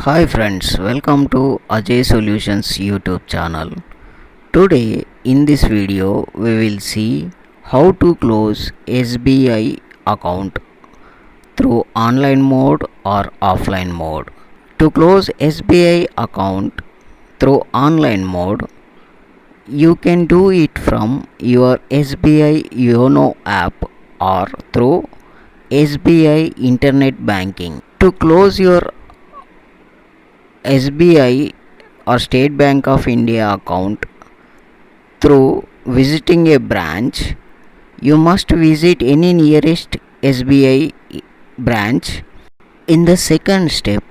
Hi friends, welcome to Ajay Solutions YouTube channel. Today in this video we will see how to close SBI account through online mode or offline mode. To close SBI account through online mode, you can do it from your SBI Yono app or through SBI internet banking. To close your SBI or State Bank of India account through visiting a branch, you must visit any nearest SBI branch. In the second step,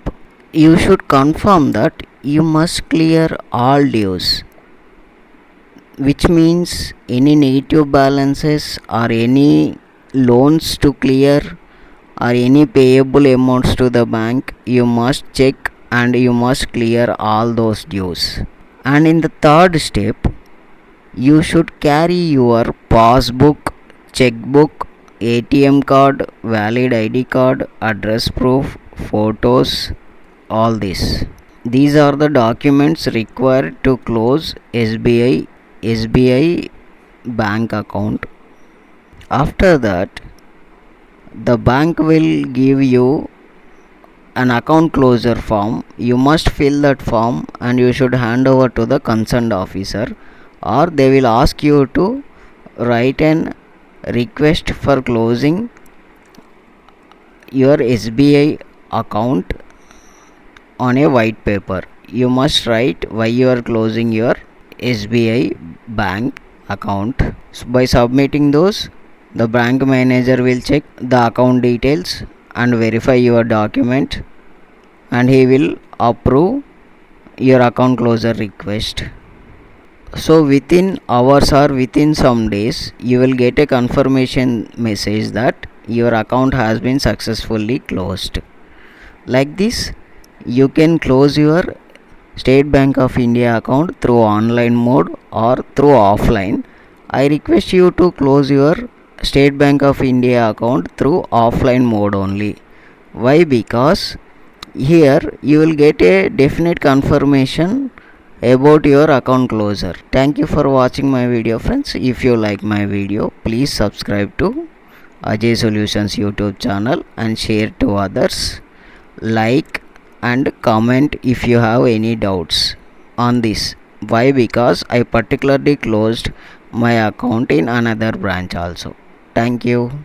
you should confirm that you must clear all dues, which means any negative balances or any loans to clear or any payable amounts to the bank, you must check and you must clear all those dues. And in the third step, you should carry your passbook, checkbook, ATM card, valid ID card, address proof, photos, all this. These are the documents required to close SBI bank account. After that, the bank will give you an account closure form. You must fill that form and you should hand over to the concerned officer, or they will ask you to write an request for closing your SBI account on a white paper. You must write why you are closing your SBI bank account. So by submitting those, the bank manager will check the account details and verify your document, and he will approve your account closure request. So within hours or within some days, you will get a confirmation message that your account has been successfully closed. Like this, you can close your State Bank of India account through online mode or through offline. I request you to close your State Bank of India account through offline mode only. Why? Because here you will get a definite confirmation about your account closure. Thank you for watching my video, friends. If you like my video, please subscribe to Ajay Solutions YouTube channel and share to others. Like and comment if you have any doubts on this. Why? Because I particularly closed my account in another branch also. Thank you.